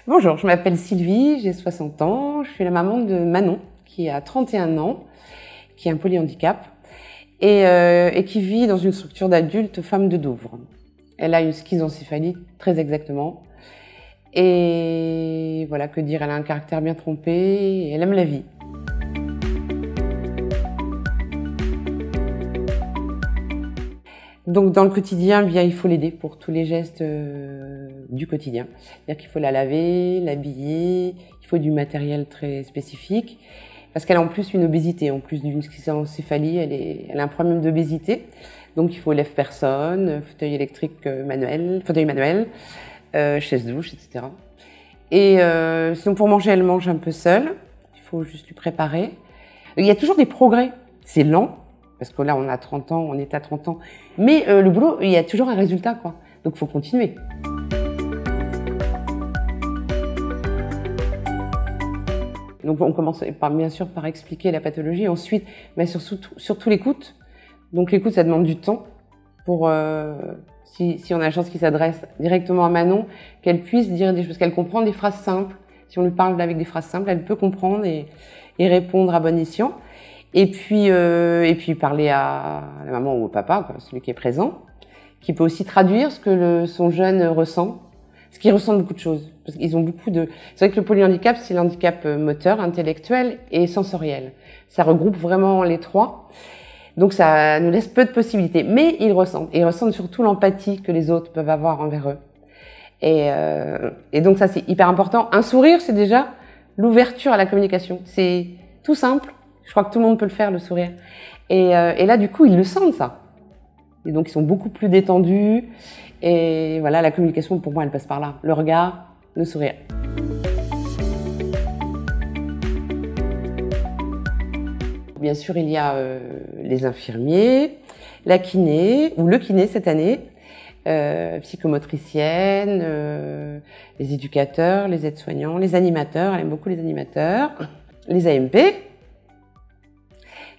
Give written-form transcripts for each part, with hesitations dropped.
Bonjour, je m'appelle Sylvie, j'ai 60 ans, je suis la maman de Manon qui a 31 ans, qui a un polyhandicap et qui vit dans une structure d'adultes femmes de Douvres. Elle a une schizoencéphalie, très exactement. Et voilà, que dire, elle a un caractère bien trempé et elle aime la vie. Donc dans le quotidien, bien, il faut l'aider pour tous les gestes du quotidien. C'est-à-dire qu'il faut la laver, l'habiller, il faut du matériel très spécifique. Parce qu'elle a en plus une obésité, en plus d'une schizoencéphalie, elle a un problème d'obésité. Donc il faut lève-personne, fauteuil électrique manuel, fauteuil manuel, chaise douche, etc. Et sinon pour manger, elle mange un peu seule. Il faut juste lui préparer. Il y a toujours des progrès. C'est lent. Parce que là, on a 30 ans, on est à 30 ans. Mais le boulot, il y a toujours un résultat, quoi. Donc, il faut continuer. Donc, on commence bien sûr par expliquer la pathologie. Ensuite, mais surtout l'écoute. Donc, l'écoute, ça demande du temps pour, si on a la chance qu'il s'adresse directement à Manon, qu'elle puisse dire des choses, qu'elle comprend des phrases simples. Si on lui parle avec des phrases simples, elle peut comprendre et répondre à bon escient. Et puis parler à la maman ou au papa, quoi, celui qui est présent, qui peut aussi traduire ce que son jeune ressent, parce qu'ils ressentent beaucoup de choses. Parce qu'ils ont beaucoup de. C'est vrai que le polyhandicap, c'est l'handicap moteur, intellectuel et sensoriel. Ça regroupe vraiment les trois. Donc ça nous laisse peu de possibilités. Mais ils ressentent. Et ils ressentent surtout l'empathie que les autres peuvent avoir envers eux. Et donc ça, c'est hyper important. Un sourire, c'est déjà l'ouverture à la communication. C'est tout simple. Je crois que tout le monde peut le faire, le sourire. Et là, du coup, ils le sentent, ça. Et donc, ils sont beaucoup plus détendus. Et voilà, la communication, pour moi, elle passe par là. Le regard, le sourire. Bien sûr, il y a les infirmiers, la kiné, ou le kiné cette année, psychomotricienne, les éducateurs, les aides-soignants, les animateurs, elle aime beaucoup les animateurs, les AMP,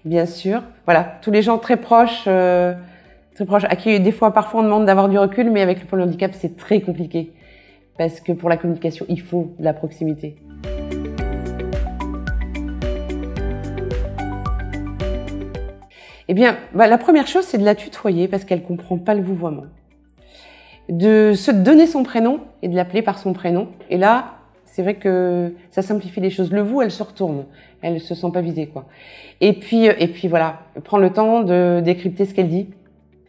bien sûr. Voilà, tous les gens très proches, à qui des fois, parfois, on demande d'avoir du recul, mais avec le polyhandicap, c'est très compliqué. Parce que pour la communication, il faut de la proximité. Eh bien, la première chose, c'est de la tutoyer parce qu'elle comprend pas le vouvoiement. De se donner son prénom et de l'appeler par son prénom. Et là, c'est vrai que ça simplifie les choses. Le vous, elle se retourne. Elle se sent pas visée, quoi. Et puis voilà, prendre le temps de décrypter ce qu'elle dit.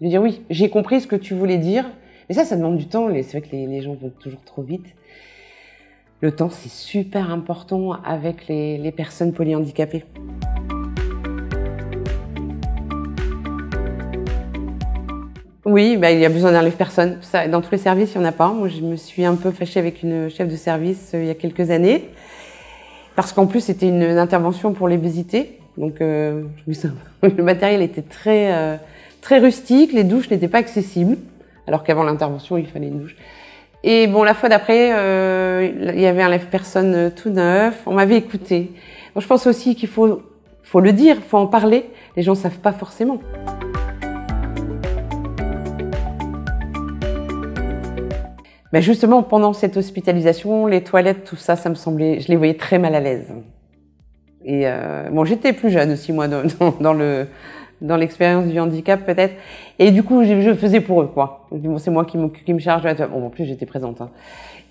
De dire oui, j'ai compris ce que tu voulais dire. Mais ça demande du temps. C'est vrai que les gens vont toujours trop vite. Le temps, c'est super important avec les personnes polyhandicapées. Oui, il y a besoin d'un lève-personne. Dans tous les services, il n'y en a pas. Moi, je me suis un peu fâchée avec une chef de service il y a quelques années. Parce qu'en plus, c'était une intervention pour l'obésité. Donc, le matériel était très rustique. Les douches n'étaient pas accessibles. Alors qu'avant l'intervention, il fallait une douche. Et bon, la fois d'après, il y avait un lève-personne tout neuf. On m'avait écouté. Bon, je pense aussi qu'il faut le dire, il faut en parler. Les gens ne savent pas forcément. Ben justement, pendant cette hospitalisation, les toilettes, tout ça, je les voyais très mal à l'aise. Et bon, j'étais plus jeune aussi, moi, dans l'expérience du handicap, peut-être. Et du coup, je faisais pour eux, quoi. Bon, c'est moi qui me charge. Bon, en plus, j'étais présente. Hein.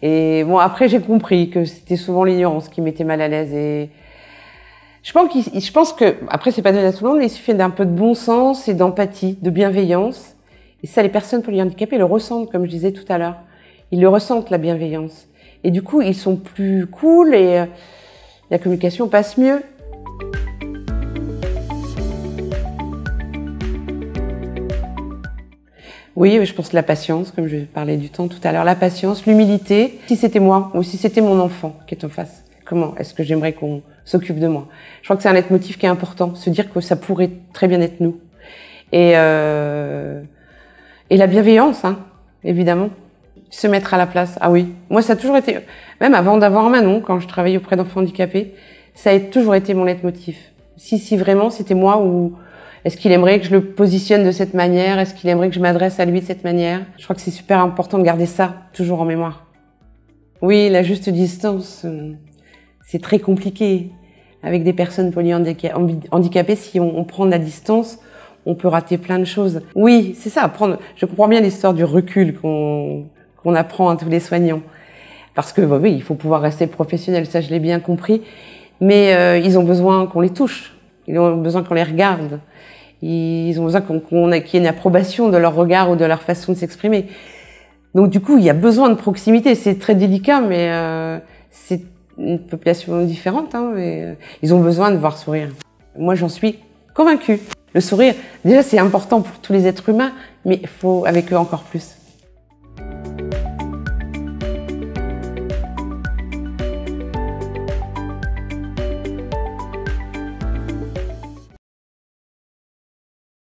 Et bon, après, j'ai compris que c'était souvent l'ignorance qui m'était mal à l'aise. Et je pense que, après, c'est pas donné à tout le monde, mais il suffit d'un peu de bon sens et d'empathie, de bienveillance. Et ça, les personnes polyhandicapées le ressentent, comme je disais tout à l'heure. Ils le ressentent, la bienveillance. Et du coup, ils sont plus cool et la communication passe mieux. Oui, je pense la patience, comme je parlais du temps tout à l'heure, la patience, l'humilité. Si c'était moi ou si c'était mon enfant qui est en face, comment est-ce que j'aimerais qu'on s'occupe de moi? Je crois que c'est un leitmotiv qui est important, se dire que ça pourrait très bien être nous. Et la bienveillance, hein, évidemment. Se mettre à la place. Ah oui, moi ça a toujours été, même avant d'avoir Manon, quand je travaillais auprès d'enfants handicapés, ça a toujours été mon leitmotiv. Si vraiment c'était moi, ou est-ce qu'il aimerait que je le positionne de cette manière, est-ce qu'il aimerait que je m'adresse à lui de cette manière? Je crois que c'est super important de garder ça toujours en mémoire. Oui, la juste distance, c'est très compliqué. Avec des personnes polyhandicapées, si on prend de la distance, on peut rater plein de choses. Oui, c'est ça, je comprends bien l'histoire du recul qu'on apprend à tous les soignants. Parce que, oui, il faut pouvoir rester professionnel, ça je l'ai bien compris. Mais ils ont besoin qu'on les touche, ils ont besoin qu'on les regarde. Ils ont besoin qu'il y ait une approbation de leur regard ou de leur façon de s'exprimer. Donc du coup, il y a besoin de proximité. C'est très délicat, mais c'est une population différente. Hein, mais ils ont besoin de voir sourire. Moi, j'en suis convaincue. Le sourire, déjà, c'est important pour tous les êtres humains, mais il faut avec eux encore plus.